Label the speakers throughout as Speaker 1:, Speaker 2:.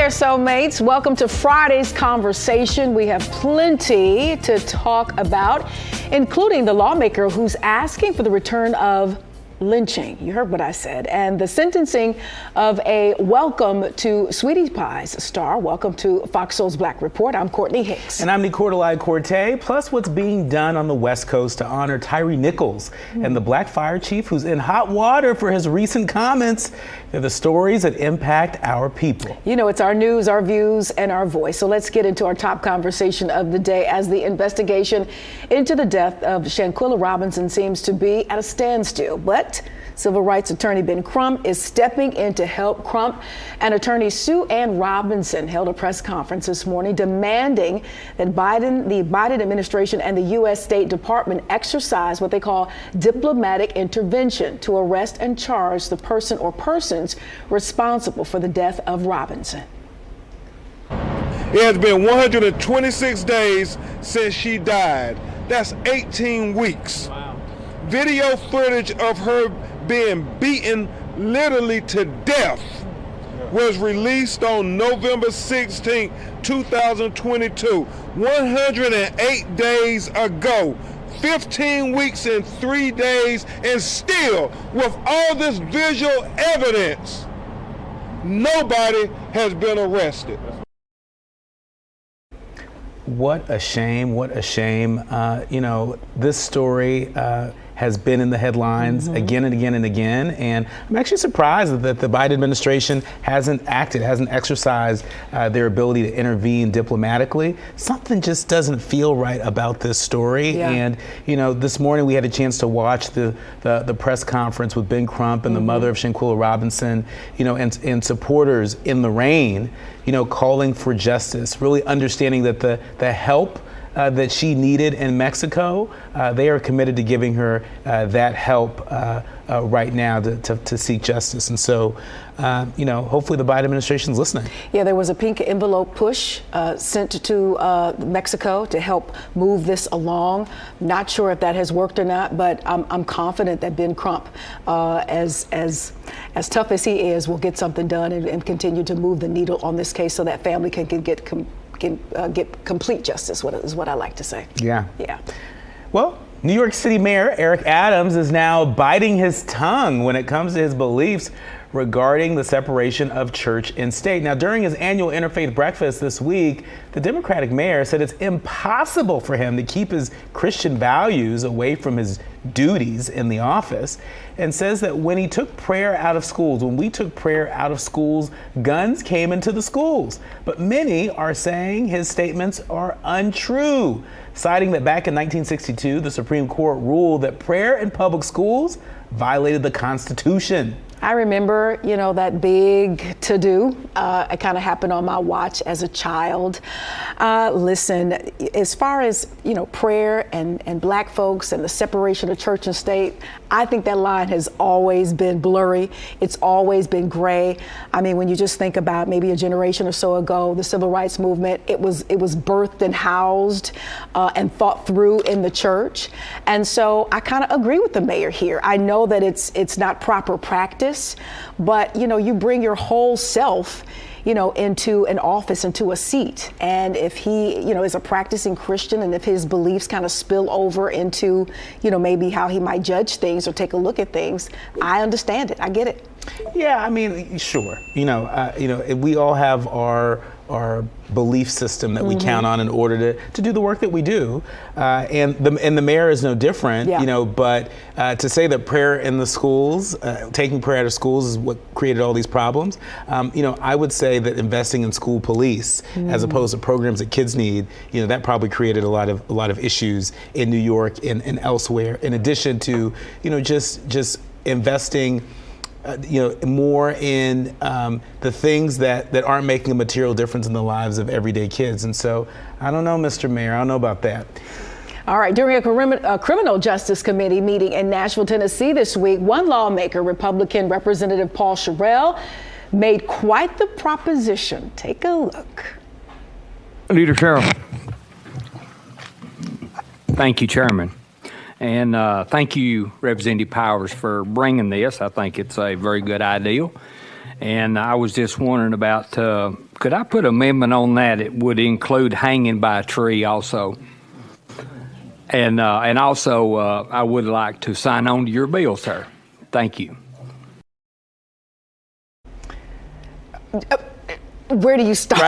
Speaker 1: there, soulmates. Welcome to Friday's conversation. We have plenty to talk about, including the lawmaker who's asking for the return of lynching. You heard what I said. And the sentencing of a Welcome to Sweetie Pie's star. Welcome to FOXSOUL's Black Report. I'm Courtney Hicks.
Speaker 2: And I'm Nicordelai Corte. Plus what's being done on the West Coast to honor Tyree Nichols and the Black Fire Chief who's in hot water for his recent comments. They're the stories that impact our people.
Speaker 1: You know, it's our news, our views, and our voice. So let's get into our top conversation of the day as the investigation into the death of Shanquella Robinson seems to be at a standstill. But civil rights attorney Ben Crump is stepping in to help Crump, and attorney Sue Ann Robinson held a press conference this morning demanding that the Biden administration and the U.S. State Department exercise what they call diplomatic intervention to arrest and charge the person or persons responsible for the death of Robinson.
Speaker 3: It has been 126 days since she died. That's 18 weeks. Wow. Video footage of her being beaten literally to death was released on November 16, 2022, 108 days ago, 15 weeks and 3 days, and still, with all this visual evidence, nobody has been arrested.
Speaker 2: What a shame, what a shame. You know, this story has been in the headlines again and again and again. And I'm actually surprised that the Biden administration hasn't exercised their ability to intervene diplomatically. Something just doesn't feel right about this story. Yeah. And, you know, this morning we had a chance to watch the press conference with Ben Crump and the mother of Shanquella Robinson, you know, and supporters in the rain, you know, calling for justice, really understanding that the help that she needed in Mexico, they are committed to giving her that help right now to seek justice. And so, you know, hopefully the Biden administration is listening.
Speaker 1: Yeah, there was a pink envelope push sent to Mexico to help move this along. Not sure if that has worked or not, but I'm confident that Ben Crump, as tough as he is, will get something done and continue to move the needle on this case so that family can get complete justice, is what I like to say. Yeah. Yeah.
Speaker 2: Well, New York City Mayor Eric Adams is now biting his tongue when it comes to his beliefs regarding the separation of church and state. Now, during his annual interfaith breakfast this week, the Democratic mayor said it's impossible for him to keep his Christian values away from his duties in the office, and says that when we took prayer out of schools, guns came into the schools. But many are saying his statements are untrue, citing that back in 1962, the Supreme Court ruled that prayer in public schools violated the Constitution.
Speaker 1: I remember, you know, that big to-do. It kind of happened on my watch as a child. Listen, as far as, you know, prayer and black folks and the separation of church and state, I think that line has always been blurry. It's always been gray. I mean, when you just think about maybe a generation or so ago, the civil rights movement, it was birthed and housed and thought through in the church. And so I kind of agree with the mayor here. I know that it's not proper practice, but, you know, you bring your whole self, you know, into an office, into a seat. And if he, you know, is a practicing Christian, and if his beliefs kind of spill over into, you know, maybe how he might judge things or take a look at things, I understand it. I get it.
Speaker 2: Yeah, I mean, sure. You know, we all have our belief system that we count on in order to do the work that we do, and the mayor is no different. Yeah. You know, but to say that prayer in the schools, taking prayer out of schools, is what created all these problems. You know, I would say that investing in school police, as opposed to programs that kids need, you know, that probably created a lot of issues in New York and elsewhere. In addition to, you know, just investing, you know, more in the things that aren't making a material difference in the lives of everyday kids. And so I don't know, Mr. Mayor, I don't know about that.
Speaker 1: All right, during a criminal justice committee meeting in Nashville, Tennessee this week, one lawmaker, Republican Representative Paul Sherrill, made quite the proposition. Take a look.
Speaker 4: Leader Sherrill. Thank you, Chairman. And thank you, Representative Powers, for bringing this. I think it's a very good idea. And I was just wondering about Could I put an amendment on that? It would include hanging by a tree also. And also, I would like to sign on to your bill, sir. Thank you.
Speaker 1: Where do you start?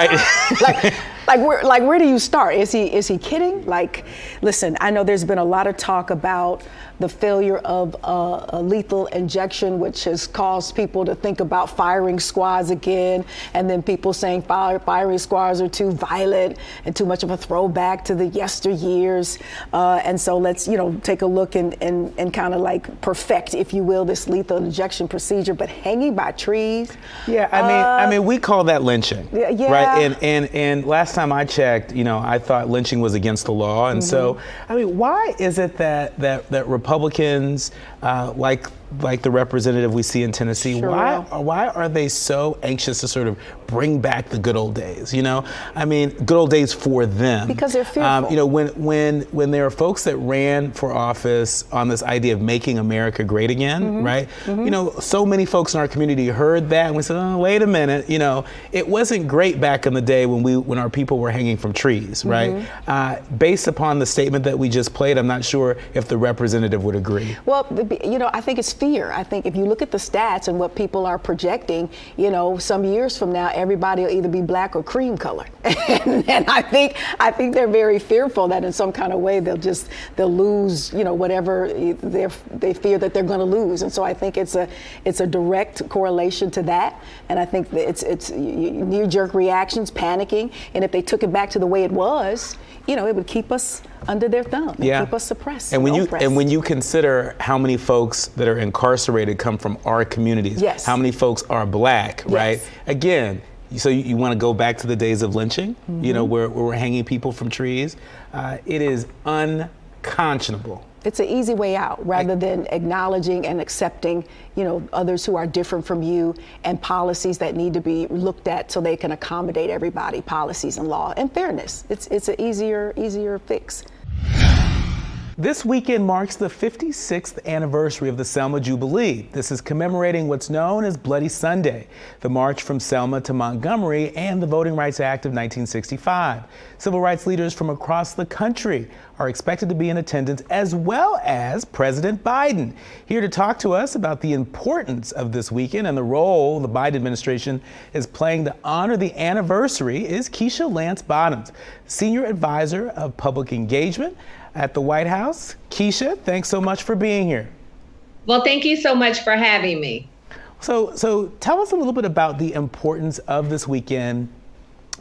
Speaker 2: Right.
Speaker 1: where do you start? Is he kidding? Like, listen, I know there's been a lot of talk about the failure of a lethal injection, which has caused people to think about firing squads again, and then people saying firing squads are too violent and too much of a throwback to the yesteryears. And so let's, take a look and kind of like perfect, if you will, this lethal injection procedure. But hanging by trees.
Speaker 2: Yeah, I mean, we call that lynching,
Speaker 1: yeah.
Speaker 2: right? And last time I checked, I thought lynching was against the law, and so I mean, why is it that Republicans, like the representative we see in Tennessee,
Speaker 1: Sure.
Speaker 2: why are they so anxious to sort of bring back the good old days? I mean, good old days for them.
Speaker 1: Because they're fearful.
Speaker 2: When there are folks that ran for office on this idea of making America great again, right? So many folks in our community heard that and we said, oh, wait a minute, it wasn't great back in the day when our people were hanging from trees, right? Based upon the statement that we just played, I'm not sure if the representative would agree.
Speaker 1: Well, I think it's fear. I think if you look at the stats and what people are projecting, some years from now, everybody will either be black or cream colored. and I think they're very fearful that in some kind of way they'll lose, whatever they fear that they're going to lose. And so I think it's a direct correlation to that. And I think that it's knee-jerk reactions, panicking. And if they took it back to the way it was, it would keep us under their thumb, and keep us suppressed.
Speaker 2: And when you consider how many folks that are incarcerated come from our communities,
Speaker 1: yes.
Speaker 2: how many folks are black,
Speaker 1: yes.
Speaker 2: right? Again, so you want to go back to the days of lynching, where we're hanging people from trees. It is unconscionable.
Speaker 1: It's an easy way out rather than acknowledging and accepting, others who are different from you and policies that need to be looked at so they can accommodate everybody, policies and law and fairness. It's an easier fix.
Speaker 2: This weekend marks the 56th anniversary of the Selma Jubilee. This is commemorating what's known as Bloody Sunday, the march from Selma to Montgomery and the Voting Rights Act of 1965. Civil rights leaders from across the country are expected to be in attendance, as well as President Biden. Here to talk to us about the importance of this weekend and the role the Biden administration is playing to honor the anniversary is Keisha Lance Bottoms, Senior Advisor of Public Engagement at the White House. Keisha, thanks so much for being here.
Speaker 5: Well, thank you so much for having me.
Speaker 2: So tell us a little bit about the importance of this weekend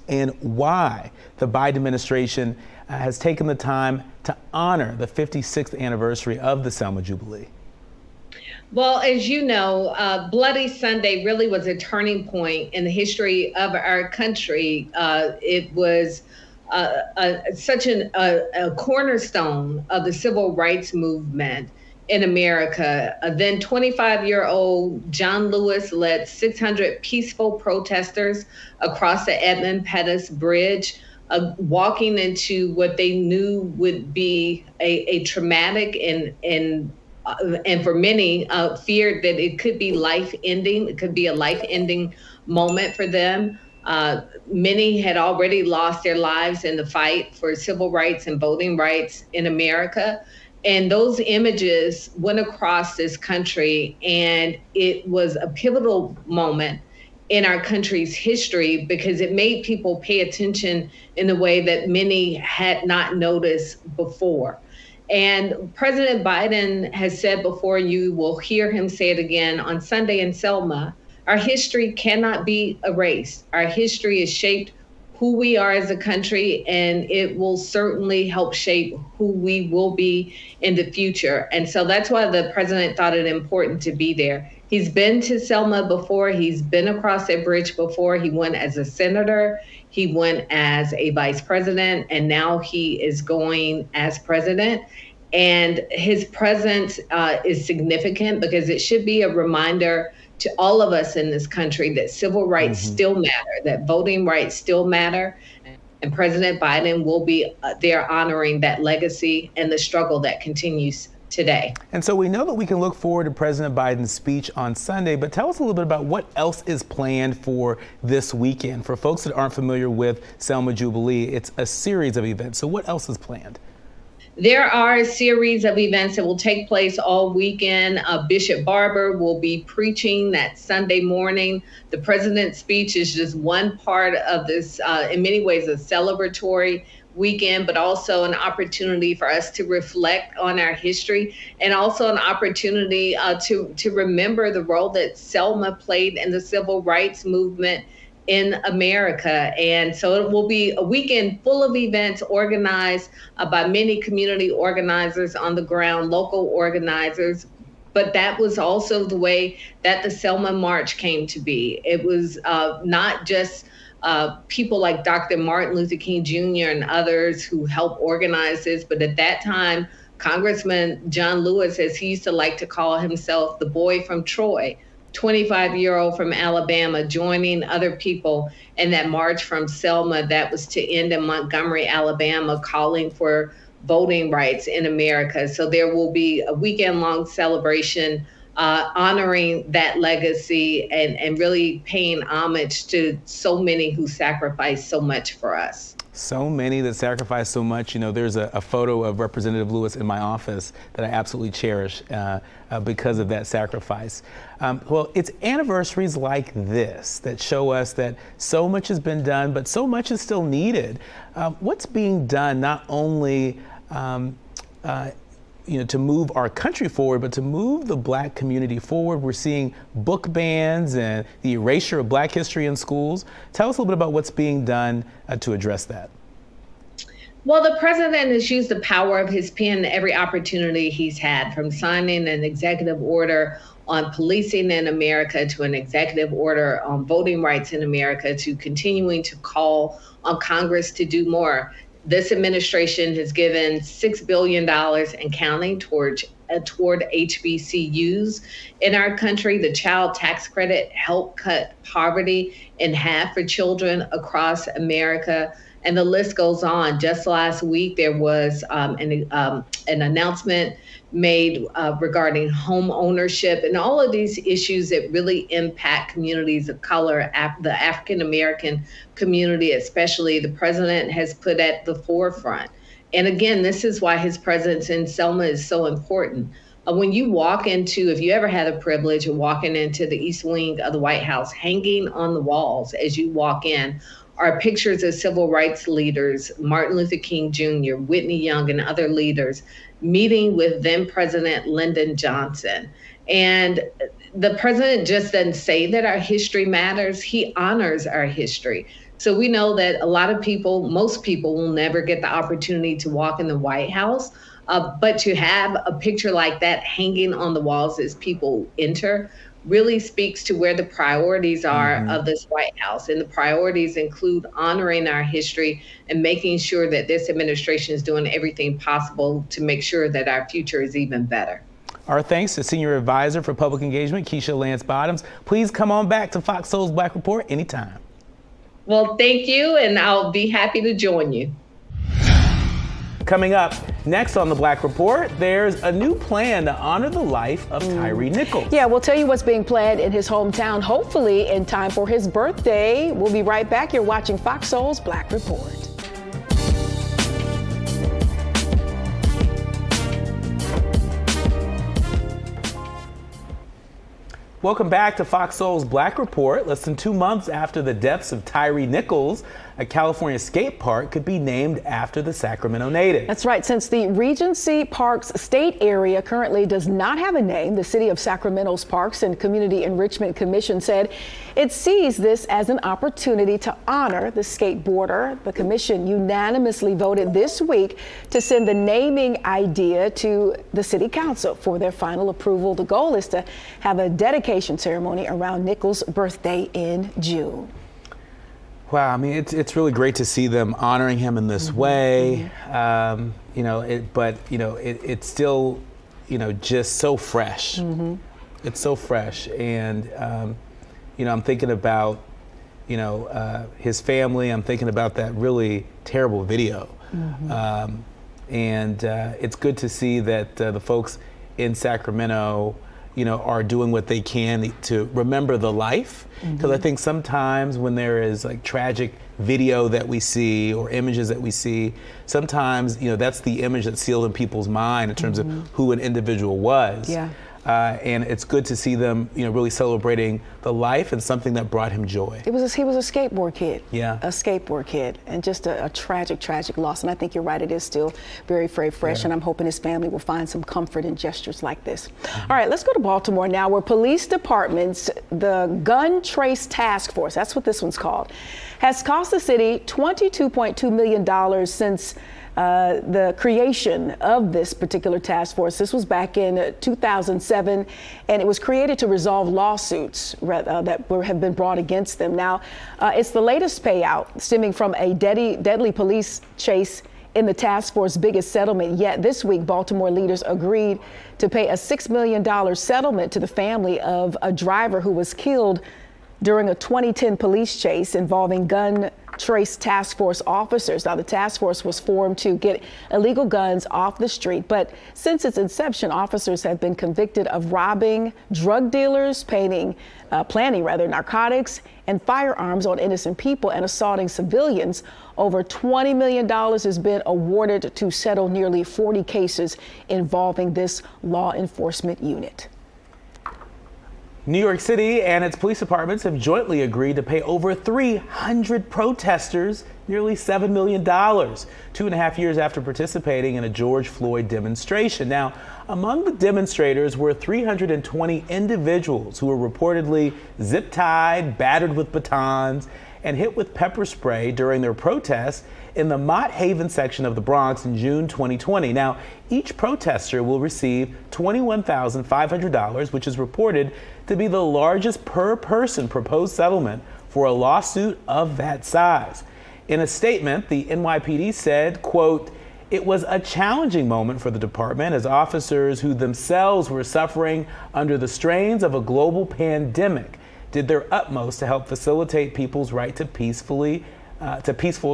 Speaker 2: and why the Biden administration has taken the time to honor the 56th anniversary of the Selma Jubilee.
Speaker 5: Well, as you know, Bloody Sunday really was a turning point in the history of our country. It was such a cornerstone of the civil rights movement in America. Then 25-year-old John Lewis led 600 peaceful protesters across the Edmund Pettus Bridge, walking into what they knew would be a traumatic and for many feared that it could be life-ending. It could be a life-ending moment for them. Many had already lost their lives in the fight for civil rights and voting rights in America. And those images went across this country, and it was a pivotal moment in our country's history because it made people pay attention in a way that many had not noticed before. And President Biden has said before, you will hear him say it again on Sunday in Selma, our history cannot be erased. Our history has shaped who we are as a country, and it will certainly help shape who we will be in the future. And so that's why the president thought it important to be there. He's been to Selma before. He's been across that bridge before. He went as a senator. He went as a vice president, and now he is going as president. And his presence is significant because it should be a reminder to all of us in this country that civil rights still matter, that voting rights still matter. And President Biden will be there honoring that legacy and the struggle that continues today.
Speaker 2: And so we know that we can look forward to President Biden's speech on Sunday, but tell us a little bit about what else is planned for this weekend. For folks that aren't familiar with Selma Jubilee, it's a series of events. So what else is planned?
Speaker 5: There are a series of events that will take place all weekend. Bishop Barber will be preaching that Sunday morning. The president's speech is just one part of this, in many ways, a celebratory weekend, but also an opportunity for us to reflect on our history, and also an opportunity to remember the role that Selma played in the civil rights movement in America. And so it will be a weekend full of events organized by many community organizers on the ground, local organizers. But that was also the way that the Selma March came to be. It was not just people like Dr. Martin Luther King Jr. and others who helped organize this, but at that time, Congressman John Lewis, as he used to like to call himself, the boy from Troy, 25-year-old from Alabama, joining other people in that march from Selma that was to end in Montgomery, Alabama, calling for voting rights in America. So there will be a weekend-long celebration honoring that legacy and really paying homage to so many who sacrificed so much for us.
Speaker 2: So many that sacrifice so much. You know, there's a photo of Representative Lewis in my office that I absolutely cherish because of that sacrifice. Well, it's anniversaries like this that show us that so much has been done, but so much is still needed. What's being done not only to move our country forward, but to move the Black community forward? We're seeing book bans and the erasure of Black history in schools. Tell us a little bit about what's being done to address that.
Speaker 5: Well, the president has used the power of his pen every opportunity he's had, from signing an executive order on policing in America to an executive order on voting rights in America to continuing to call on Congress to do more. This administration has given $6 billion and counting toward HBCUs in our country. The child tax credit helped cut poverty in half for children across America. And the list goes on. Just last week, there was an announcement made regarding home ownership and all of these issues that really impact communities of color, the African American community especially, the president has put at the forefront. And again, this is why his presence in Selma is so important. When you walk into, if you ever had a privilege of walking into the East Wing of the White House, hanging on the walls as you walk in are pictures of civil rights leaders, Martin Luther King Jr., Whitney Young, and other leaders meeting with then President Lyndon Johnson. And the president just doesn't say that our history matters, he honors our history. So we know that a lot of people, most people, will never get the opportunity to walk in the White House, but to have a picture like that hanging on the walls as people enter really speaks to where the priorities are of this White House. And the priorities include honoring our history and making sure that this administration is doing everything possible to make sure that our future is even better.
Speaker 2: Our thanks to Senior Advisor for Public Engagement, Keisha Lance Bottoms. Please come on back to Fox Soul's Black Report anytime.
Speaker 5: Well, thank you, and I'll be happy to join you.
Speaker 2: Coming up next on the Black Report, there's a new plan to honor the life of Tyre Nichols.
Speaker 1: Yeah, we'll tell you what's being planned in his hometown, hopefully in time for his birthday. We'll be right back. You're watching Fox Soul's Black Report.
Speaker 2: Welcome back to Fox Soul's Black Report. Less than 2 months after the deaths of Tyre Nichols, a California skate park could be named after the Sacramento native.
Speaker 1: That's right. Since the Regency Parks state area currently does not have a name, the City of Sacramento's Parks and Community Enrichment Commission said it sees this as an opportunity to honor the skateboarder. The commission unanimously voted this week to send the naming idea to the City Council for their final approval. The goal is to have a dedication ceremony around Nichols' birthday in June.
Speaker 2: Wow, I mean, it's really great to see them honoring him in this way, it's still, just so fresh. It's so fresh, and I'm thinking about, his family. I'm thinking about that really terrible video And it's good to see that the folks in Sacramento, are doing what they can to remember the life. Because I think sometimes when there is like tragic video that we see or images that we see, sometimes, that's the image that's sealed in people's mind in terms of who an individual was.
Speaker 1: Yeah.
Speaker 2: And it's good to see them, really celebrating the life and something that brought him joy.
Speaker 1: He was a skateboard kid.
Speaker 2: Yeah.
Speaker 1: A skateboard kid, and just a tragic, tragic loss. And I think you're right, it is still very, very fresh, and I'm hoping his family will find some comfort in gestures like this. All right, let's go to Baltimore now, where police departments, the Gun Trace Task Force, that's what this one's called, has cost the city $22.2 million since the creation of this particular task force. This was back in 2007, and it was created to resolve lawsuits that have been brought against them. Now, it's the latest payout stemming from a deadly police chase in the task force's biggest settlement yet. This week, Baltimore leaders agreed to pay a $6 million settlement to the family of a driver who was killed during a 2010 police chase involving Gun Trace Task Force officers. Now, the task force was formed to get illegal guns off the street, but since its inception, officers have been convicted of robbing drug dealers, planning narcotics and firearms on innocent people, and assaulting civilians. Over $20 million has been awarded to settle nearly 40 cases involving this law enforcement unit.
Speaker 2: New York City and its police departments have jointly agreed to pay over 300 protesters nearly $7 million, 2.5 years after participating in a George Floyd demonstration. Now, among the demonstrators were 320 individuals who were reportedly zip-tied, battered with batons, and hit with pepper spray during their protests in the Mott Haven section of the Bronx in June 2020. Now, each protester will receive $21,500, which is reported to be the largest per person proposed settlement for a lawsuit of that size. In a statement, the NYPD said, quote, "It was a challenging moment for the department as officers who themselves were suffering under the strains of a global pandemic did their utmost to help facilitate people's right to peaceful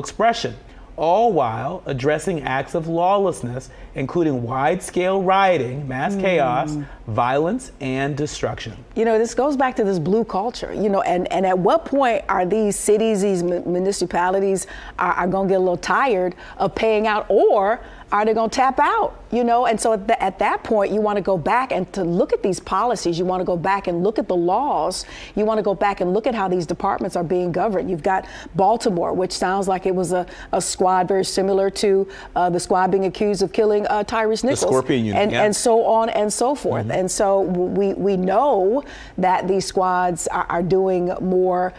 Speaker 2: expression, all while addressing acts of lawlessness, including wide-scale rioting, mass chaos, violence, and destruction."
Speaker 1: This goes back to this blue culture, and at what point are these cities, these municipalities are going to get a little tired of paying out, or are they going to tap out? And so at that point, you want to go back and to look at these policies. You want to go back and look at the laws. You want to go back and look at how these departments are being governed. You've got Baltimore, which sounds like it was a squad very similar to the squad being accused of killing Tyrese Nichols.
Speaker 2: The Scorpion Unit,
Speaker 1: and so on and so forth. And so we know that these squads are doing more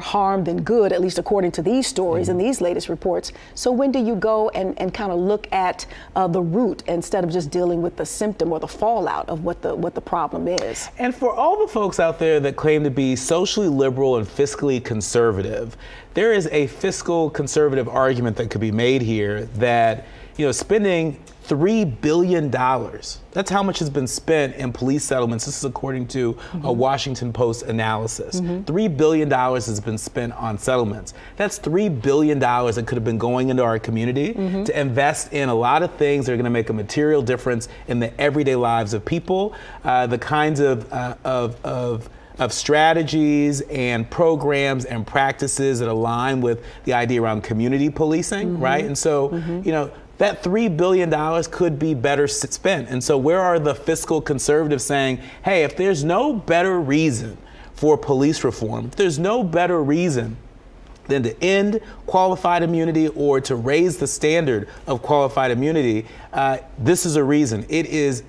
Speaker 1: harm than good, at least according to these stories and these latest reports. So when do you go and kind of look at the root instead of just dealing with the symptom or the fallout of what the problem is?
Speaker 2: And for all the folks out there that claim to be socially liberal and fiscally conservative, there is a fiscal conservative argument that could be made here that, spending $3 billion, that's how much has been spent in police settlements. This is according to a Washington Post analysis. $3 billion has been spent on settlements. That's $3 billion that could have been going into our community to invest in a lot of things that are going to make a material difference in the everyday lives of people, the kinds of strategies and programs and practices that align with the idea around community policing, right? And so, that $3 billion could be better spent. And so where are the fiscal conservatives saying, hey, if there's no better reason for police reform, if there's no better reason than to end qualified immunity or to raise the standard of qualified immunity, this is a reason. It is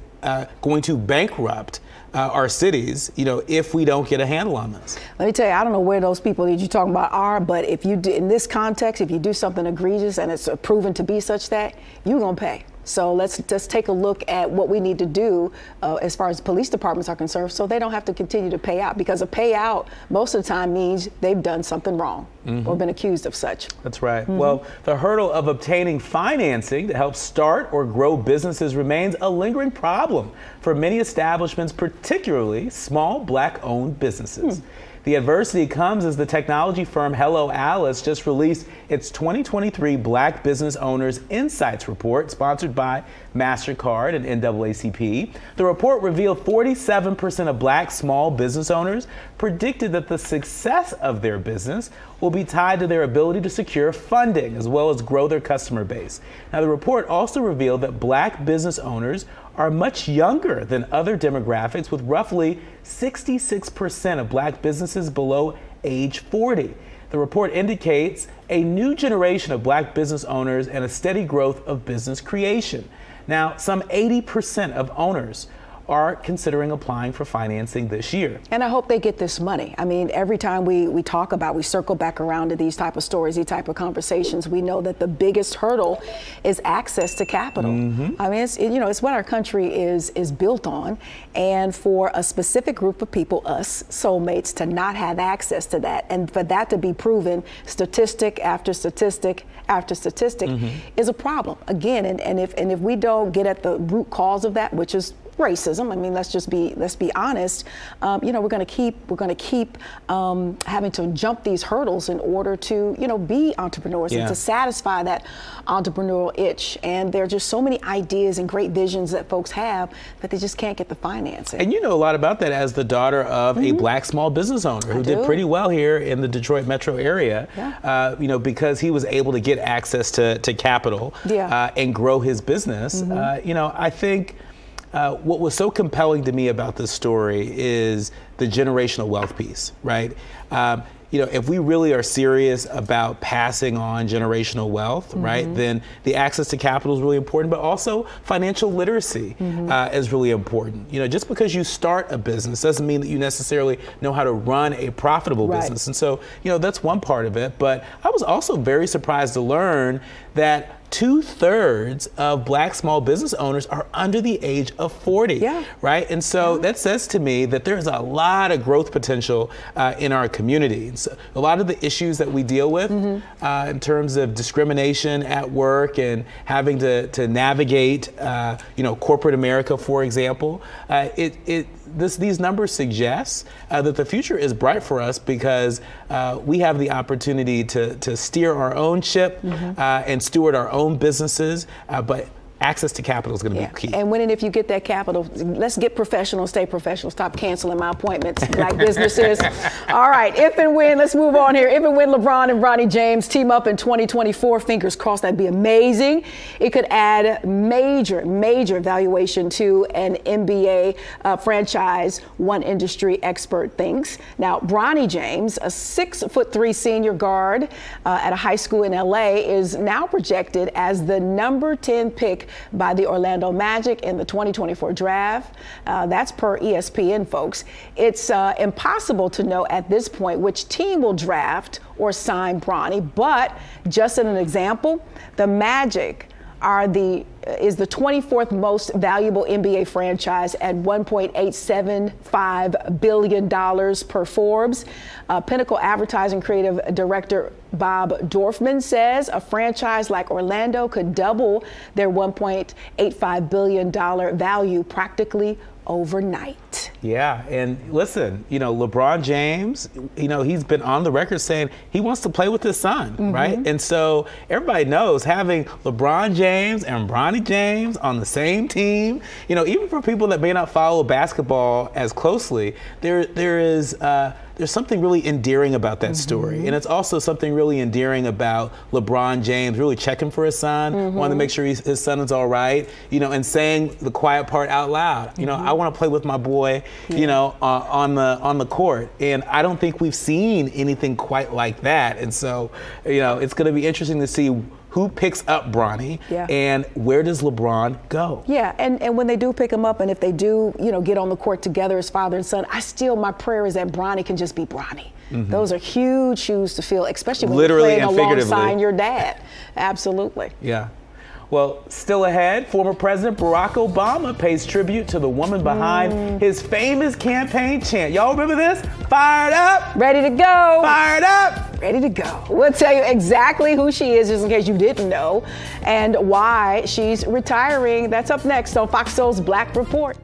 Speaker 2: going to bankrupt our cities, if we don't get a handle on this.
Speaker 1: Let me tell you, I don't know where those people that you're talking about are, but if you do, in this context, if you do something egregious and it's proven to be such that, you're gonna pay. So let's just take a look at what we need to do as far as police departments are concerned, so they don't have to continue to pay out, because a payout most of the time means they've done something wrong or been accused of such.
Speaker 2: That's right. Well, the hurdle of obtaining financing to help start or grow businesses remains a lingering problem for many establishments, particularly small Black-owned businesses. The adversity comes as the technology firm Hello Alice just released its 2023 Black Business Owners Insights Report, sponsored by MasterCard and NAACP. The report revealed 47% of Black small business owners predicted that the success of their business will be tied to their ability to secure funding as well as grow their customer base. Now, the report also revealed that Black business owners are much younger than other demographics, with roughly 66% of Black businesses below age 40. The report indicates a new generation of Black business owners and a steady growth of business creation. Now, some 80% of owners are considering applying for financing this year.
Speaker 1: And I hope they get this money. I mean, every time we talk about, we circle back around to these type of stories, these type of conversations, we know that the biggest hurdle is access to capital. I mean, it's what our country is built on. And for a specific group of people, us soulmates, to not have access to that, and for that to be proven statistic after statistic after statistic is a problem. Again, and if we don't get at the root cause of that, which is racism. I mean, let's be honest. We're going to keep having to jump these hurdles in order to be entrepreneurs and to satisfy that entrepreneurial itch. And there are just so many ideas and great visions that folks have that they just can't get the financing.
Speaker 2: And you know a lot about that as the daughter of a Black small business owner who did pretty well here in the Detroit metro area. Because he was able to get access to capital and grow his business. I think. What was so compelling to me about this story is the generational wealth piece, right? If we really are serious about passing on generational wealth, right, then the access to capital is really important, but also financial literacy is really important. Just because you start a business doesn't mean that you necessarily know how to run a profitable business. And so, that's one part of it. But I was also very surprised to learn that 2/3 of Black small business owners are under the age of 40, right? And so that says to me that there's a lot of growth potential in our community. And so a lot of the issues that we deal with in terms of discrimination at work and having to navigate, corporate America, for example, these numbers suggest that the future is bright for us because we have the opportunity to steer our own ship and steward our own businesses, but access to capital is going to be key.
Speaker 1: And when and if you get that capital, let's get professional, stay professional, stop canceling my appointments, Black businesses. All right, if and when, let's move on here. If and when LeBron and Bronny James team up in 2024, fingers crossed, that'd be amazing. It could add major valuation to an NBA franchise, one industry expert thinks. Now, Bronny James, a 6'3" senior guard at a high school in LA, is now projected as the number 10 pick by the Orlando Magic in the 2024 draft. That's per ESPN, folks. It's impossible to know at this point which team will draft or sign Bronny, but just as an example, the Magic is the 24th most valuable NBA franchise at $1.875 billion per Forbes. Pinnacle Advertising Creative Director Bob Dorfman says a franchise like Orlando could double their $1.85 billion value practically overnight.
Speaker 2: Yeah, and listen, LeBron James, he's been on the record saying he wants to play with his son, right? And so everybody knows having LeBron James and Bronny James on the same team, even for people that may not follow basketball as closely, there's something really endearing about that story. And it's also something really endearing about LeBron James really checking for his son, wanting to make sure his son is all right, and saying the quiet part out loud. I want to play with my boy, on the court. And I don't think we've seen anything quite like that. And so, it's going to be interesting to see who picks up Bronny and where does LeBron go? Yeah,
Speaker 1: and when they do pick him up, and if they do, get on the court together as father and son, my prayer is that Bronny can just be Bronny. Those are huge shoes to fill, especially when you're playing alongside your dad. Absolutely.
Speaker 2: Yeah. Well, still ahead, former President Barack Obama pays tribute to the woman behind his famous campaign chant. Y'all remember this? Fired up.
Speaker 1: Ready to go.
Speaker 2: Fired up.
Speaker 1: Ready to go. We'll tell you exactly who she is, just in case you didn't know, and why she's retiring. That's up next on Fox Soul's Black Report.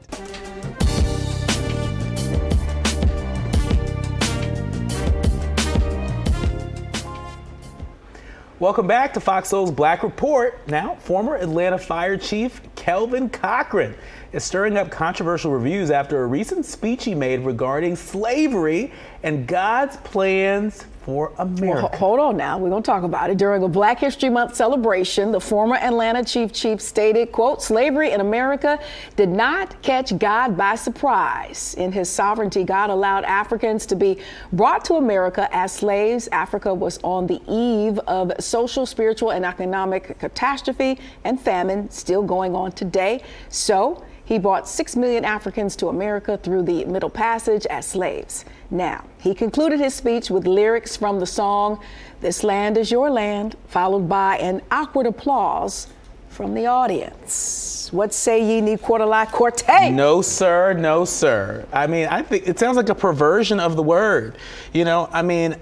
Speaker 2: Welcome back to Fox Soul's Black Report. Now, former Atlanta Fire Chief Kelvin Cochran is stirring up controversial reviews after a recent speech he made regarding slavery and God's plans for America.
Speaker 1: Well, hold on now. We're going to talk about it. During a Black History Month celebration, the former Atlanta chief stated, quote, "Slavery in America did not catch God by surprise. In his sovereignty, God allowed Africans to be brought to America as slaves. Africa was on the eve of social, spiritual, and economic catastrophe and famine still going on today. So he brought 6 million Africans to America through the Middle Passage as slaves." Now, he concluded his speech with lyrics from the song, "This Land Is Your Land," followed by an awkward applause from the audience. What say ye, ni quarter-lie corte?
Speaker 2: No, sir. No, sir. I mean, I think it sounds like a perversion of the word. You know, I mean,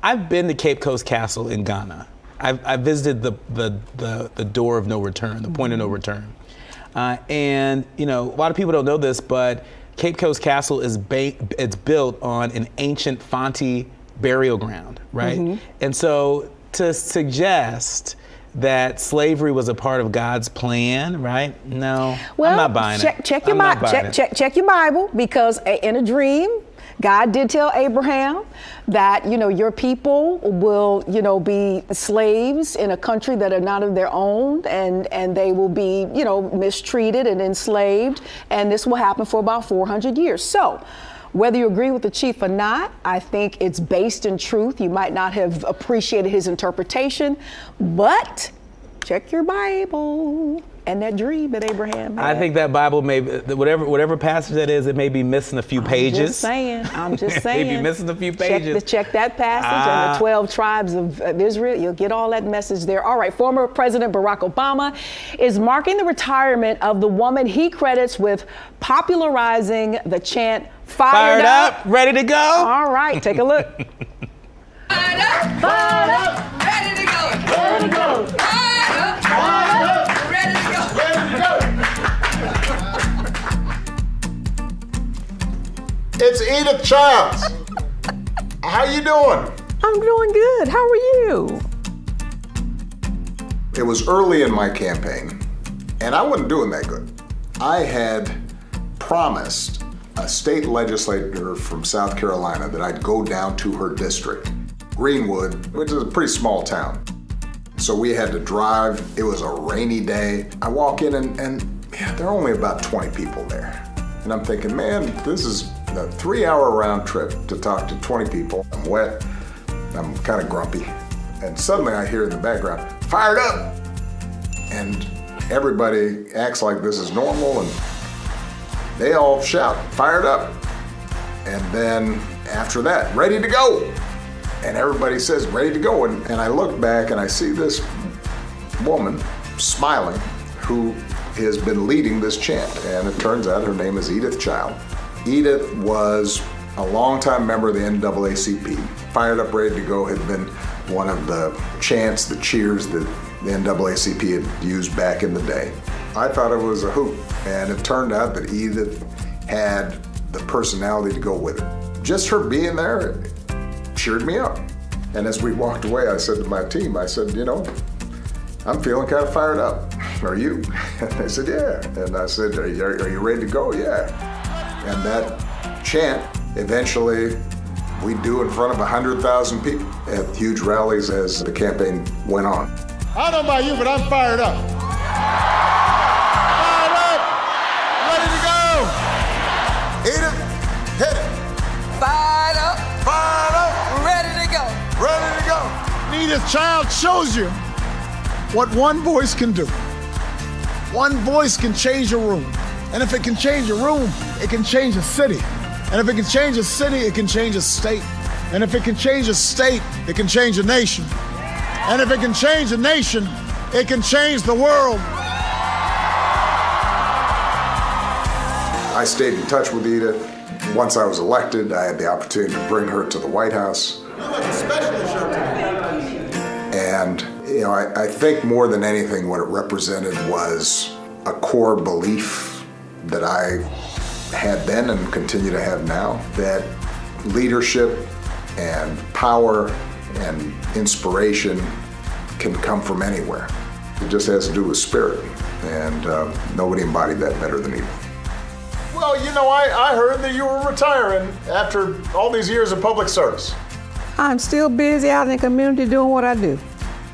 Speaker 2: I've been to Cape Coast Castle in Ghana. I visited the door of no return, the point of no return. And, you know, a lot of people don't know this, but Cape Coast Castle is it's built on an ancient Fonte burial ground, right? Mm-hmm. And so to suggest that slavery was a part of God's plan, right? No,
Speaker 1: well,
Speaker 2: I'm not buying it.
Speaker 1: Check your Bible, because in a dream, God did tell Abraham that, you know, your people will, you know, be slaves in a country that are not of their own, and they will be, you know, mistreated and enslaved. And this will happen for about 400 years. So whether you agree with the chief or not, I think it's based in truth. You might not have appreciated his interpretation, but check your Bible and that dream that Abraham had.
Speaker 2: I think that Bible may, whatever passage that is, it may be missing a few pages.
Speaker 1: I'm just saying.
Speaker 2: Maybe missing a few pages.
Speaker 1: Check that passage and the 12 tribes of Israel. You'll get all that message there. All right, former President Barack Obama is marking the retirement of the woman he credits with popularizing the chant, "Fired up,
Speaker 2: ready to go."
Speaker 1: All right, take a look.
Speaker 6: Fired up, fired up, ready to go, ready to go. Fired up, fired up, ready to go, ready to go.
Speaker 7: It's Edith Childs. How you doing?
Speaker 8: I'm doing good. How are you?
Speaker 7: It was early in my campaign, and I wasn't doing that good. I had promised a state legislator from South Carolina that I'd go down to her district, Greenwood, which is a pretty small town. So we had to drive. It was a rainy day. I walk in and there are only about 20 people there. And I'm thinking, man, this is a 3-hour round trip to talk to 20 people. I'm wet, I'm kind of grumpy. And suddenly I hear in the background, "Fired up!" And everybody acts like this is normal, and they all shout, "Fired up!" And then after that, "Ready to go!" And everybody says, "Ready to go!" And I look back and I see this woman smiling who has been leading this chant. And it turns out her name is Edith Childs. Edith was a longtime member of the NAACP. "Fired up, ready to go" had been one of the chants, the cheers that the NAACP had used back in the day. I thought it was a hoot, and it turned out that Edith had the personality to go with it. Just her being there cheered me up. And as we walked away, I said to my team, I said, you know, I'm feeling kind of fired up. Are you? And they said, yeah. And I said, are you ready to go? Yeah. And that chant, eventually, we do in front of 100,000 people at huge rallies as the campaign went on.
Speaker 9: I don't know about you, but I'm fired up. Fired up, ready to go.
Speaker 7: Edith, hit it.
Speaker 6: Fired up, ready to go.
Speaker 7: Ready to go.
Speaker 9: Edith Childs shows you what one voice can do. One voice can change a room. And if it can change a room, it can change a city. And if it can change a city, it can change a state. And if it can change a state, it can change a nation. And if it can change a nation, it can change the world.
Speaker 7: I stayed in touch with Edith. Once I was elected, I had the opportunity to bring her to the White House. And, you know, I think more than anything what it represented was a core belief that I had then and continue to have now, that leadership and power and inspiration can come from anywhere. It just has to do with spirit, and nobody embodied that better than he.
Speaker 10: Well, you know, I heard that you were retiring after all these years of public service.
Speaker 8: I'm still busy out in the community doing what I do.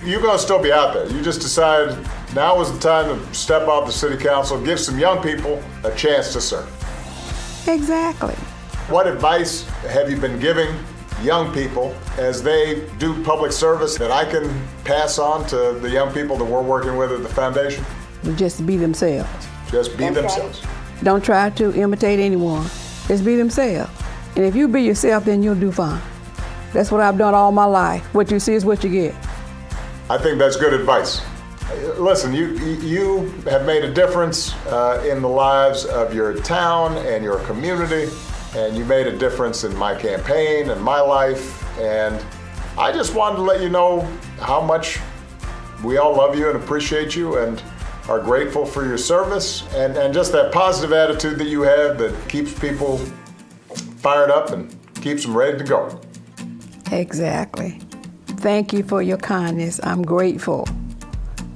Speaker 10: You're going to still be out there. You just decided now was the time to step off the city council, give some young people a chance to serve.
Speaker 8: Exactly.
Speaker 10: What advice have you been giving young people as they do public service that I can pass on to the young people that we're working with at the foundation?
Speaker 8: Just be themselves.
Speaker 10: Just be themselves.
Speaker 8: Don't try to imitate anyone. Just be themselves. And if you be yourself, then you'll do fine. That's what I've done all my life. What you see is what you get.
Speaker 10: I think that's good advice. Listen, you have made a difference in the lives of your town and your community, and you made a difference in my campaign and my life, and I just wanted to let you know how much we all love you and appreciate you and are grateful for your service and just that positive attitude that you have that keeps people fired up and keeps them ready to go.
Speaker 8: Exactly. Thank you for your kindness. I'm grateful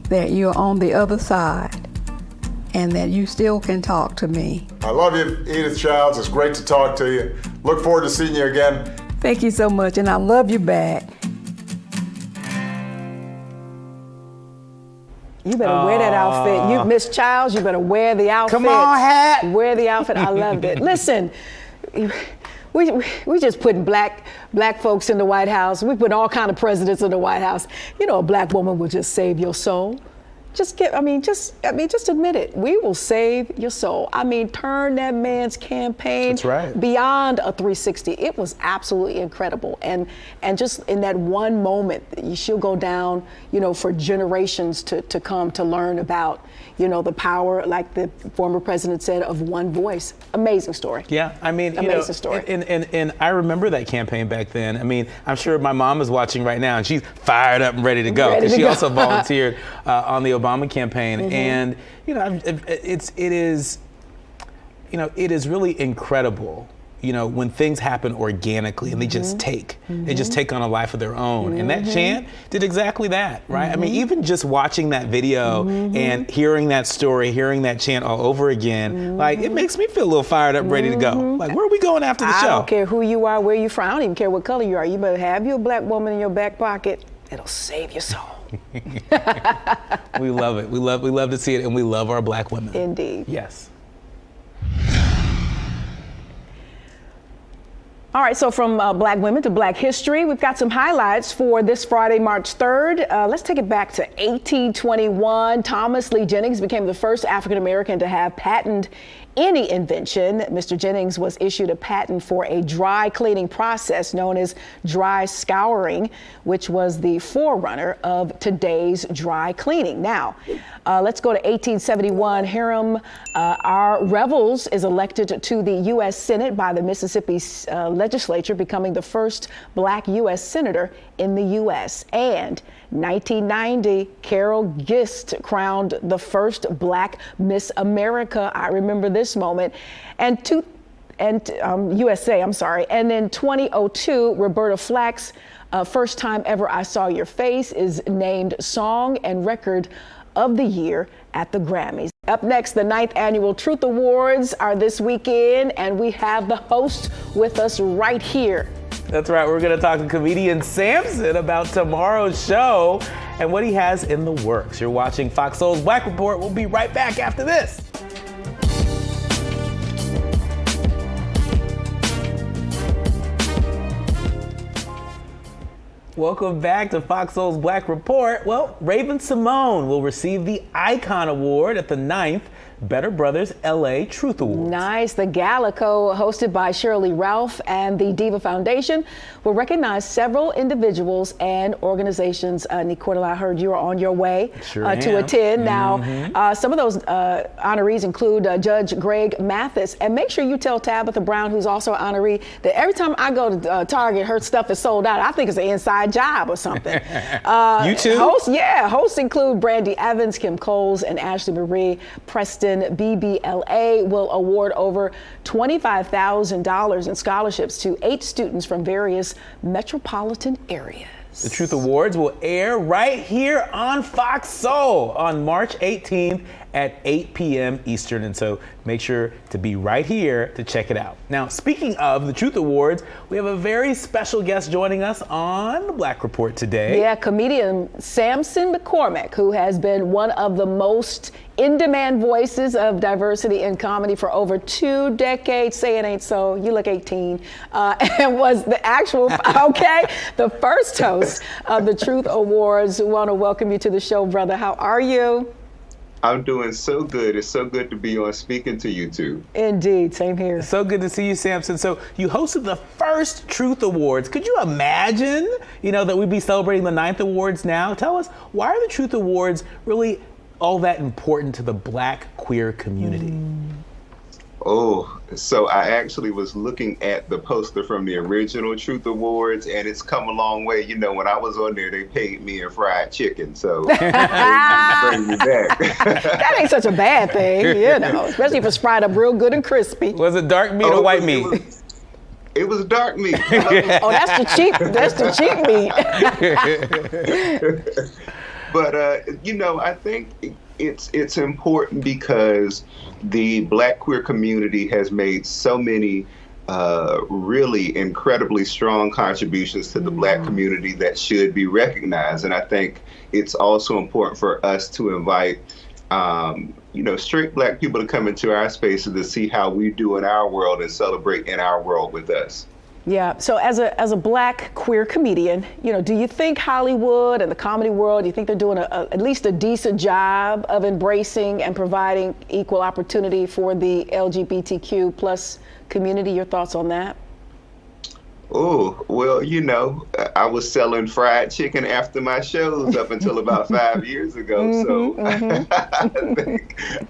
Speaker 8: that you're on the other side and that you still can talk to me.
Speaker 10: I love you, Edith Childs. It's great to talk to you. Look forward to seeing you again.
Speaker 8: Thank you so much, and I love you back.
Speaker 1: You better wear that outfit. You, Miss Childs, you better wear the outfit.
Speaker 2: Come on, hat.
Speaker 1: Wear the outfit. I loved it. Listen, we just putting black folks in the White House. We put all kind of presidents in the White House. You know, a black woman will just save your soul. Just admit it. We will save your soul. I mean, turn that man's campaign beyond a 360. It was absolutely incredible. And just in that one moment, she'll go down, you know, for generations to come to learn about, you know, the power, like the former president said, of one voice. Amazing story.
Speaker 2: Yeah, I mean,
Speaker 1: amazing story.
Speaker 2: And I remember that campaign back then. I mean, I'm sure my mom is watching right now, and she's fired up and ready to go. Because she also volunteered on the Obama campaign, and you know, it is really incredible. You know, when things happen organically and they just take on a life of their own. And that chant did exactly that, right? I mean, even just watching that video and hearing that story, hearing that chant all over again, like, it makes me feel a little fired up, ready to go. Like, where are we going after the show?
Speaker 1: I don't care who you are, where you're from. I don't even care what color you are. You better have you a black woman in your back pocket. It'll save your soul.
Speaker 2: We love it. We love to see it, and we love our black women.
Speaker 1: Indeed.
Speaker 2: Yes.
Speaker 1: All right, so from black women to black history, we've got some highlights for this Friday, March 3rd. Let's take it back to 1821. Thomas Lee Jennings became the first African-American to have patented any invention. Mr. Jennings was issued a patent for a dry cleaning process known as dry scouring, which was the forerunner of today's dry cleaning. Now, let's go to 1871. Hiram R. Revels is elected to the U.S. Senate by the Mississippi legislature, becoming the first black U.S. senator in the U.S. And 1990, Carol Gist crowned the first black Miss America. I remember this moment. USA, I'm sorry. And then 2002, Roberta Flack's First Time Ever I Saw Your Face is named Song and Record of the Year at the Grammys. Up next, the 9th Annual Truth Awards are this weekend, and we have the host with us right here.
Speaker 2: That's right. We're going to talk to comedian Sampson about tomorrow's show and what he has in the works. You're watching Fox Soul's Black Report. We'll be right back after this. Welcome back to Fox Soul's Black Report. Well, Raven Simone will receive the Icon Award at the 9th Better Brothers LA Truth Awards.
Speaker 1: Nice. The gala, hosted by Shirley Ralph and the Diva Foundation, will recognize several individuals and organizations. Nicola, I heard you are on your way to attend. Now, some of those honorees include Judge Greg Mathis. And make sure you tell Tabitha Brown, who's also an honoree, that every time I go to Target, her stuff is sold out. I think it's an inside job or something.
Speaker 2: You too?
Speaker 1: Hosts include Brandy Evans, Kim Coles, and Ashley Marie Preston. BBLA will award over $25,000 in scholarships to 8 students from various metropolitan areas.
Speaker 2: The Truth Awards will air right here on Fox Soul on March 18th at 8 p.m. Eastern. And so make sure to be right here to check it out. Now, speaking of the Truth Awards, we have a very special guest joining us on the Black Report today.
Speaker 1: Yeah, comedian Sampson McCormick, who has been one of the most in-demand voices of diversity in comedy for over 2 decades. Say it ain't so. You look 18. And was the actual, the first host of the Truth Awards. We want to welcome you to the show, brother. How are you?
Speaker 11: I'm doing so good. It's so good to be on speaking to you two.
Speaker 1: Indeed, same here.
Speaker 2: So good to see you, Sampson. So you hosted the first Truth Awards. Could you imagine, that we'd be celebrating the 9th awards now? Tell us, why are the Truth Awards really all that important to the Black queer community?
Speaker 11: Oh, so I actually was looking at the poster from the original Truth Awards, and it's come a long way. When I was on there, they paid me in fried chicken, so they bring me back.
Speaker 1: That ain't such a bad thing, especially if it's fried up real good and crispy.
Speaker 2: Was it dark meat or white meat?
Speaker 11: It was dark meat.
Speaker 1: Oh, that's the cheap meat.
Speaker 11: But I think it's important because the Black queer community has made so many really incredibly strong contributions to the Black community that should be recognized. And I think it's also important for us to invite straight Black people to come into our spaces to see how we do in our world and celebrate in our world with us.
Speaker 1: Yeah. So as a Black queer comedian, do you think Hollywood and the comedy world, do you think they're doing at least a decent job of embracing and providing equal opportunity for the LGBTQ plus community? Your thoughts on that?
Speaker 11: Oh, well, I was selling fried chicken after my shows up until about 5 years ago.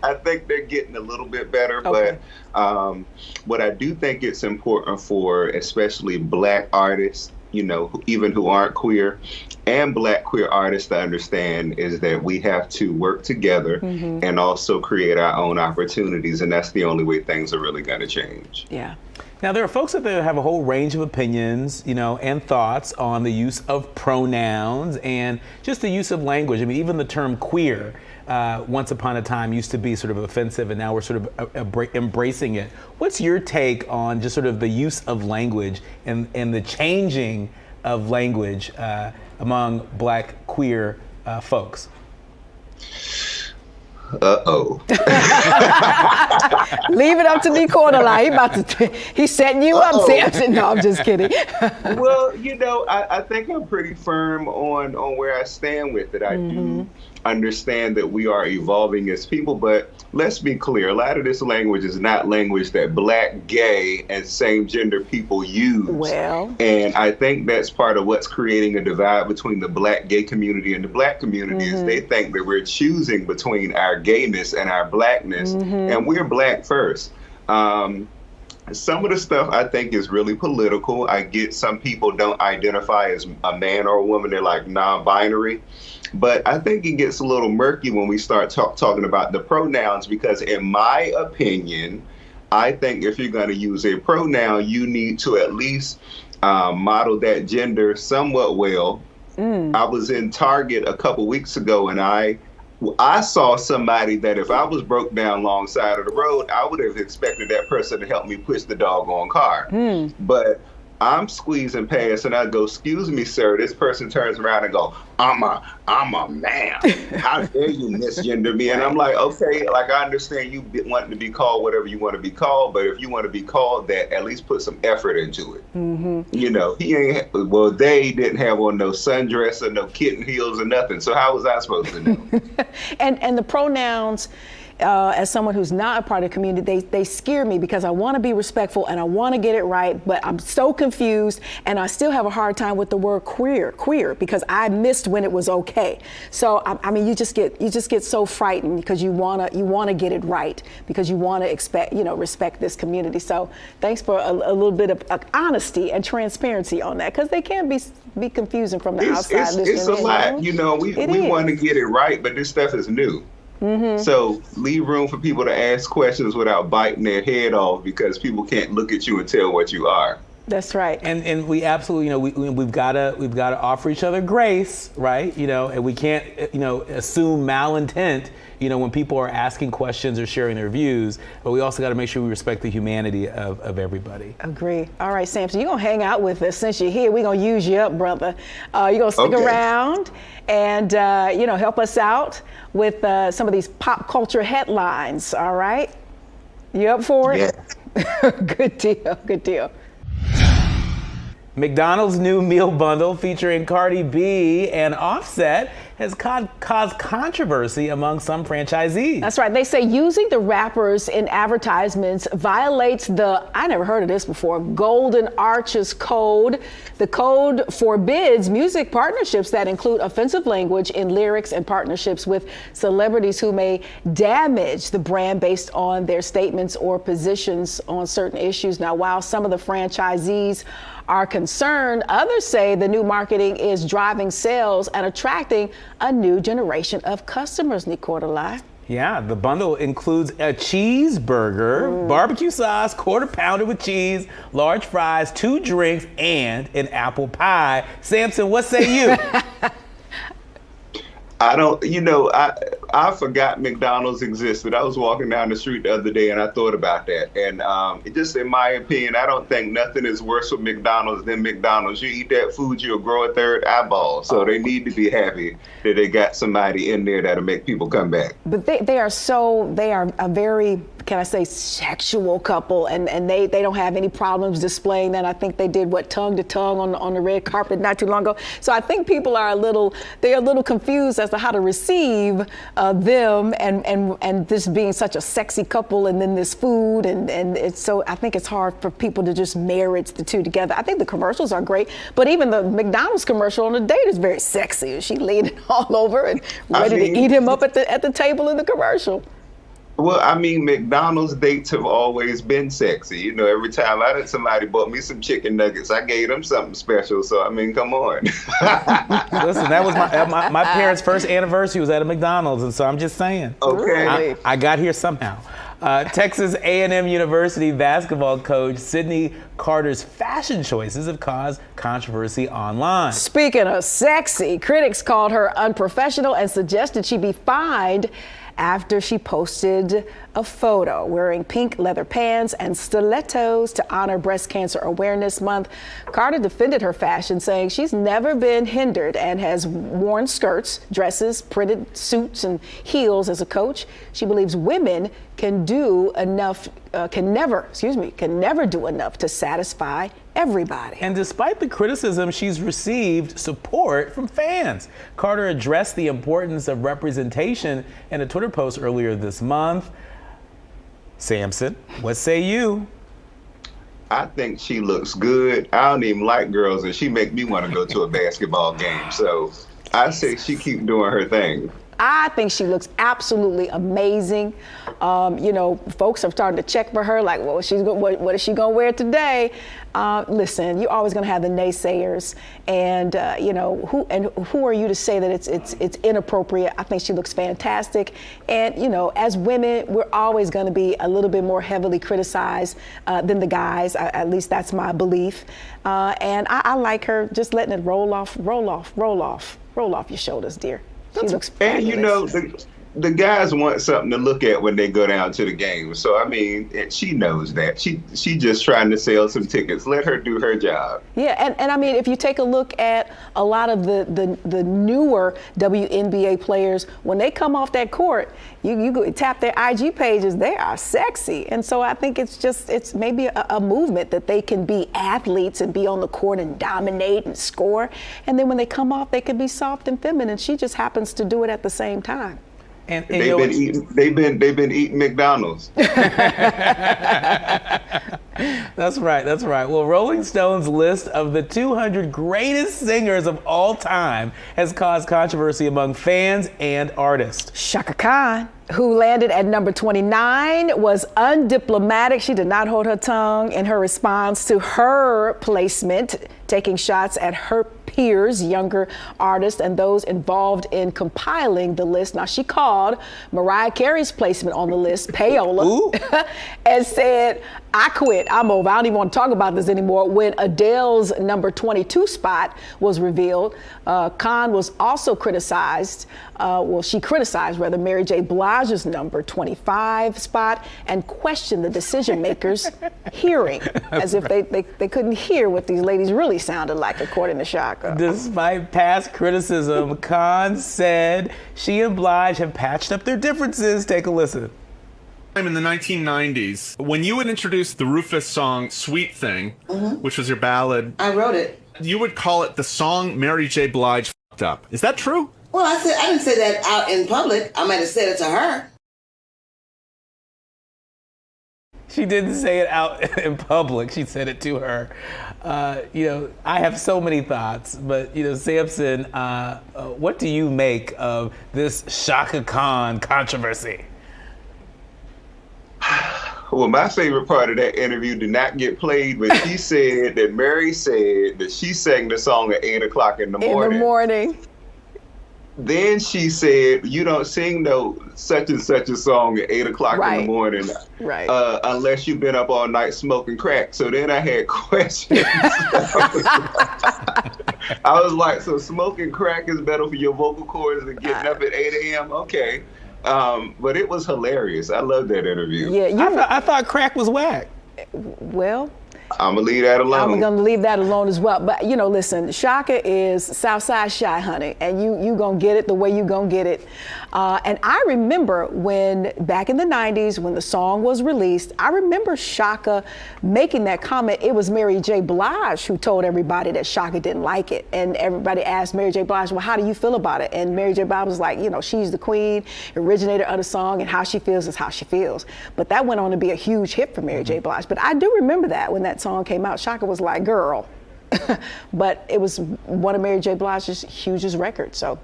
Speaker 11: I think they're getting a little bit better. Okay. But what I do think it's important for, especially Black artists, even who aren't queer, and Black queer artists to understand is that we have to work together and also create our own opportunities. And that's the only way things are really going to change.
Speaker 1: Yeah.
Speaker 2: Now, there are folks out there that have a whole range of opinions, and thoughts on the use of pronouns and just the use of language. I mean, even the term queer, once upon a time used to be sort of offensive, and now we're sort of embracing it. What's your take on just sort of the use of language and the changing of language among Black queer folks?
Speaker 11: Uh-oh.
Speaker 1: Leave it up to D Corner. He's setting you up, Sampson. No, I'm just kidding.
Speaker 11: Well, I think I'm pretty firm on where I stand with it. I do understand that we are evolving as people, but let's be clear, a lot of this language is not language that Black, gay, and same-gender people use.
Speaker 1: Well.
Speaker 11: And I think that's part of what's creating a divide between the Black gay community and the Black community is they think that we're choosing between our gayness and our Blackness, and we're Black first. Some of the stuff I think is really political. I get some people don't identify as a man or a woman. They're like non-binary. But I think it gets a little murky when we start talking about the pronouns, because in my opinion, I think if you're going to use a pronoun, you need to at least model that gender somewhat well. I was in Target a couple weeks ago, and I saw somebody that if I was broke down alongside of the road, I would have expected that person to help me push the doggone car. But I'm squeezing past and I go, "Excuse me, sir." This person turns around and go, I'm a man. How dare you misgender me? And I'm like, okay, like I understand you wanting to be called whatever you want to be called, but if you want to be called that, at least put some effort into it. They didn't have on no sundress or no kitten heels or nothing. So how was I supposed to know?
Speaker 1: And the pronouns, as someone who's not a part of the community, they scare me because I want to be respectful and I want to get it right, but I'm so confused and I still have a hard time with the word queer because I missed when it was okay. So I mean, you just get so frightened because you want to get it right because you want to respect this community. So thanks for a little bit of honesty and transparency on that, because they can be confusing from the outside.
Speaker 11: It's a lot, we want to get it right, but this stuff is new. So leave room for people to ask questions without biting their head off, because people can't look at you and tell what you are.
Speaker 1: That's right.
Speaker 2: And we absolutely, we've got to offer each other grace, right? And we can't, assume malintent, when people are asking questions or sharing their views, but we also got to make sure we respect the humanity of everybody.
Speaker 1: Agree. All right, Sampson, you're going to hang out with us since you're here. We're going to use you up, brother. You're going to stick around and, help us out with some of these pop culture headlines, all right? You up for it? Yeah. Good deal.
Speaker 2: McDonald's new meal bundle featuring Cardi B and Offset has caused controversy among some franchisees.
Speaker 1: That's right. They say using the rappers in advertisements violates the, I never heard of this before, Golden Arches Code. The code forbids music partnerships that include offensive language in lyrics and partnerships with celebrities who may damage the brand based on their statements or positions on certain issues. Now, while some of the franchisees are concerned, others say the new marketing is driving sales and attracting a new generation of customers, Nicola.
Speaker 2: Yeah, the bundle includes a cheeseburger, barbecue sauce, quarter pounder with cheese, large fries, 2 drinks, and an apple pie. Sampson, what say you?
Speaker 11: I don't, I forgot McDonald's existed. I was walking down the street the other day and I thought about that. And just in my opinion, I don't think nothing is worse for McDonald's than McDonald's. You eat that food, you'll grow a third eyeball. So they need to be happy that they got somebody in there that'll make people come back.
Speaker 1: But they are a very, can I say, sexual couple, and they don't have any problems displaying that. I think they did tongue to tongue on the red carpet not too long ago. So I think people are a little confused as to how to receive them and this being such a sexy couple, and then this food, and it's so, I think it's hard for people to just marriage the two together. I think the commercials are great, but even the McDonald's commercial on the date is very sexy. She leaning all over and ready to eat him up at the table in the commercial.
Speaker 11: Well, I mean, McDonald's dates have always been sexy. Every time somebody bought me some chicken nuggets, I gave them something special. So, I mean, come on.
Speaker 2: Listen, that was my parents' first anniversary was at a McDonald's, and so I'm just saying.
Speaker 11: Okay.
Speaker 2: I got here somehow. Texas A&M University basketball coach Sydney Carter's fashion choices have caused controversy online.
Speaker 1: Speaking of sexy, critics called her unprofessional and suggested she be fined after she posted a photo wearing pink leather pants and stilettos to honor Breast Cancer Awareness Month. Carter defended her fashion, saying she's never been hindered and has worn skirts, dresses, printed suits, and heels as a coach. She believes women can never do enough to satisfy everybody.
Speaker 2: And despite the criticism, she's received support from fans. Carter addressed the importance of representation in a Twitter post earlier this month. Sampson, what say you?
Speaker 11: I think she looks good. I don't even like girls, and she make me want to go to a basketball game. So I say she keep doing her thing.
Speaker 1: I think she looks absolutely amazing. Folks are starting to check for her, like, well, what is she gonna wear today? Listen, you're always gonna have the naysayers, and who are you to say that it's inappropriate? I think she looks fantastic, and as women, we're always gonna be a little bit more heavily criticized than the guys. At least that's my belief, and I like her just letting it roll off your shoulders, dear. She looks fabulous.
Speaker 11: And the guys want something to look at when they go down to the game. So I mean, she knows that. She just trying to sell some tickets. Let her do her job.
Speaker 1: Yeah, and I mean, if you take a look at a lot of the newer WNBA players, when they come off that court, you go tap their IG pages, they are sexy. And so I think it's maybe a movement that they can be athletes and be on the court and dominate and score. And then when they come off, they can be soft and feminine. She just happens to do it at the same time.
Speaker 11: And they've been eating McDonald's.
Speaker 2: That's right. Well, Rolling Stone's list of the 200 greatest singers of all time has caused controversy among fans and artists.
Speaker 1: Chaka Khan, who landed at number 29, was undiplomatic. She did not hold her tongue in her response to her placement, taking shots at her peers, younger artists, and those involved in compiling the list. Now, she called Mariah Carey's placement on the list payola and said, I quit. I'm over. I don't even want to talk about this anymore. When Adele's number 22 spot was revealed, Khan was also criticized. She criticized rather Mary J. Blige's number 25 spot and questioned the decision makers' hearing, as if they couldn't hear what these ladies really sounded like, according to Shaka.
Speaker 2: Despite past criticism, Khan said she and Blige have patched up their differences. Take a listen.
Speaker 12: In the 1990s, when you would introduce the Rufus song Sweet Thing, which was your ballad,
Speaker 13: I wrote it.
Speaker 12: You would call it the song Mary J. Blige fucked up. Is that true?
Speaker 13: Well, I didn't say that out in public. I might have said it to her.
Speaker 2: She didn't say it out in public. She said it to her. I have so many thoughts, but, Sampson, what do you make of this Shaka Khan controversy?
Speaker 11: Well, my favorite part of that interview did not get played, but she said that Mary said that she sang the song at 8 o'clock in the morning.
Speaker 1: In the morning.
Speaker 11: Then she said, you don't sing no such and such a song at 8 o'clock in the morning, unless you've been up all night smoking crack. So then I had questions. I was like, so smoking crack is better for your vocal cords than getting up at 8 a.m.? Okay. But it was hilarious. I loved that interview.
Speaker 2: Yeah, I thought crack was whack.
Speaker 1: Well,
Speaker 11: I'm gonna leave that alone.
Speaker 1: I'm gonna leave that alone as well. But listen, Shaka is Southside Shy, honey, and you gonna get it the way you gonna get it. And I remember when back in the 90s when the song was released, I remember Shaka making that comment. It was Mary J. Blige who told everybody that Shaka didn't like it, and everybody asked Mary J. Blige, well, how do you feel about it? And Mary J. Blige was like, she's the queen, originator of the song, and how she feels is how she feels. But that went on to be a huge hit for Mary J. Blige. But I do remember that when that song came out, Shaka was like, girl. But it was one of Mary J. Blige's biggest records. So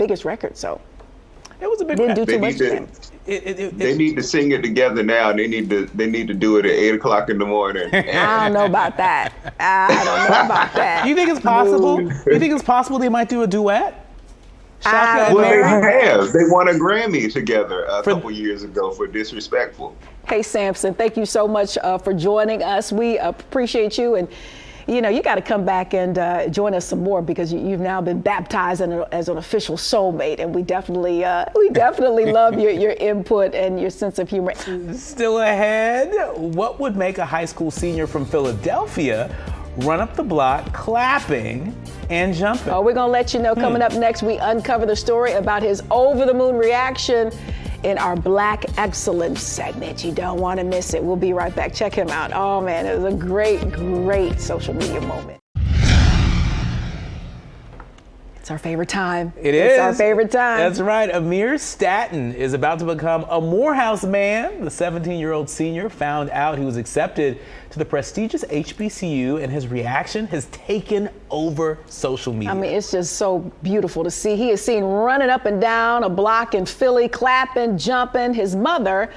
Speaker 1: it was a big didn't do too much to him.
Speaker 11: They need to sing it together now. They need to do it at 8 o'clock in the morning.
Speaker 1: I don't know about that.
Speaker 2: You think it's possible? You think it's possible they might do a duet? Shaka and
Speaker 11: Mary?
Speaker 2: They
Speaker 11: have. They won a Grammy together a couple years ago for Disrespectful.
Speaker 1: Hey, Sampson, thank you so much for joining us. We appreciate you. And, you got to come back and join us some more because you've now been baptized as an official soulmate. And we definitely love your input and your sense of humor.
Speaker 2: Still ahead, what would make a high school senior from Philadelphia run up the block clapping and jumping?
Speaker 1: Oh, we're going to let you know coming up next. We uncover the story about his over-the-moon reaction in our Black Excellence segment. You don't want to miss it. We'll be right back. Check him out. Oh, man, it was a great, great social media moment. It's our favorite time. It's our favorite time.
Speaker 2: That's right. Amir Staten is about to become a Morehouse man. The 17-year-old senior found out he was accepted to the prestigious HBCU, and his reaction has taken over social media.
Speaker 1: I mean, it's just so beautiful to see. He is seen running up and down a block in Philly, clapping, jumping. His mother,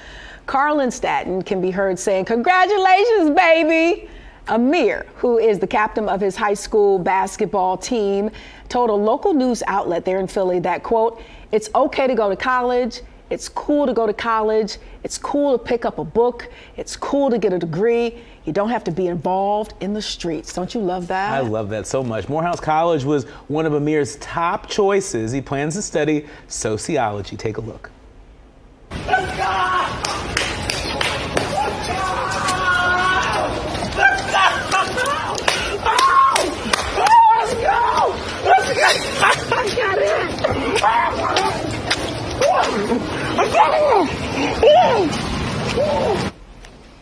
Speaker 1: Carlin Staten, can be heard saying, "Congratulations, baby." Amir, who is the captain of his high school basketball team, told a local news outlet there in Philly that, quote, "It's okay to go to college. It's cool to go to college. It's cool to pick up a book. It's cool to get a degree. You don't have to be involved in the streets." Don't you love that?
Speaker 2: I love that so much. Morehouse College was one of Amir's top choices. He plans to study sociology. Take a look.
Speaker 6: Let's go! I got it!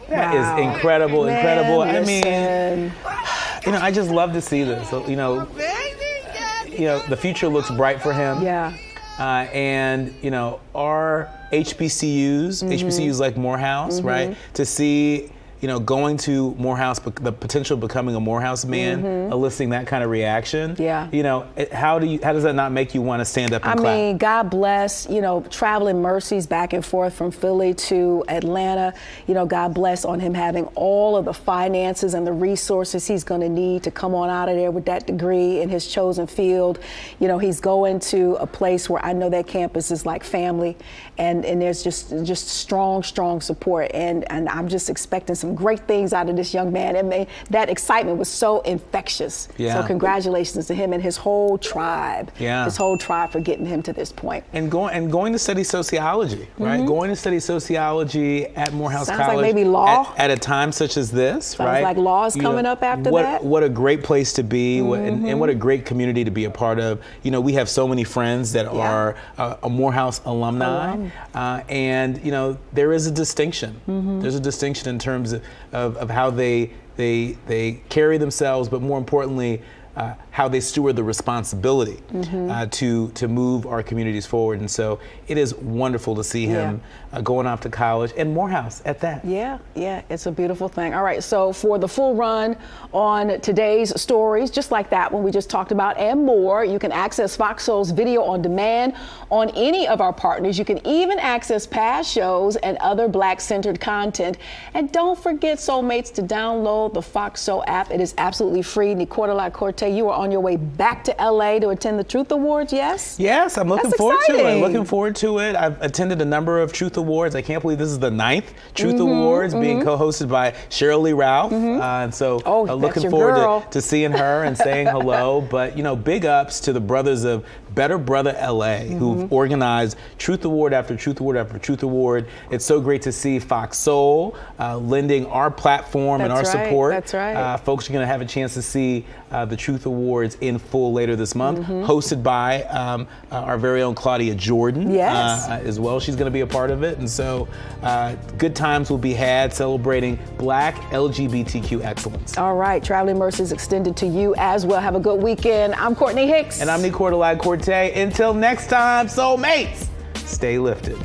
Speaker 2: That is incredible,
Speaker 1: Man,
Speaker 2: incredible.
Speaker 1: listen.
Speaker 2: I mean, I just love to see this. So, the future looks bright for him.
Speaker 1: Yeah.
Speaker 2: And our HBCUs, HBCUs like Morehouse, right? To see going to Morehouse, the potential of becoming a Morehouse man, eliciting that kind of reaction.
Speaker 1: Yeah.
Speaker 2: How does that not make you want to stand up and clap?
Speaker 1: I mean, God bless, traveling mercies back and forth from Philly to Atlanta. God bless on him having all of the finances and the resources he's going to need to come on out of there with that degree in his chosen field. He's going to a place where I know that campus is like family, and there's just strong support, and I'm just expecting some great things out of this young man. And that excitement was so infectious.
Speaker 2: Yeah.
Speaker 1: So congratulations to him and his whole tribe.
Speaker 2: Yeah.
Speaker 1: His whole tribe for getting him to this point.
Speaker 2: And going to study sociology, right? Going to study sociology at Morehouse
Speaker 1: Sounds
Speaker 2: College.
Speaker 1: like maybe law.
Speaker 2: At a time such as this,
Speaker 1: Sounds
Speaker 2: right?
Speaker 1: like law is coming up after that.
Speaker 2: What a great place to be, and what a great community to be a part of. We have so many friends that are a Morehouse alumni, and there is a distinction. There's a distinction in terms of how they carry themselves, but more importantly, how they steward the responsibility to move our communities forward. And so it is wonderful to see him going off to college, and Morehouse at that.
Speaker 1: Yeah, it's a beautiful thing. All right, so for the full run on today's stories, just like that one we just talked about and more, you can access Fox Soul's video on demand on any of our partners. You can even access past shows and other Black-centered content. And don't forget, Soulmates, to download the Fox Soul app. It is absolutely free. Nicordelai Corte, you are on your way back to LA to attend the Truth Awards, yes?
Speaker 2: Yes, I'm looking
Speaker 1: That's
Speaker 2: forward to it.
Speaker 1: exciting.
Speaker 2: Looking forward to it. I've attended a number of Truth Awards. I can't believe this is the 9th Truth Awards being co-hosted by Cheryl Lee Ralph. And so looking forward to seeing her and saying hello. But, big ups to the brothers of Better Brother LA who've organized Truth Award after Truth Award after Truth Award. It's so great to see Fox Soul lending our platform and our support.
Speaker 1: That's right.
Speaker 2: Folks are going to have a chance to see the Truth Awards in full later this month, hosted by our very own Claudia Jordan as well. She's going to be a part of it. And so good times will be had celebrating Black LGBTQ excellence.
Speaker 1: All right, traveling mercies extended to you as well. Have a good weekend. I'm Courtney Hicks.
Speaker 2: And I'm Nicordelai Corte. Until next time, Soulmates, stay lifted.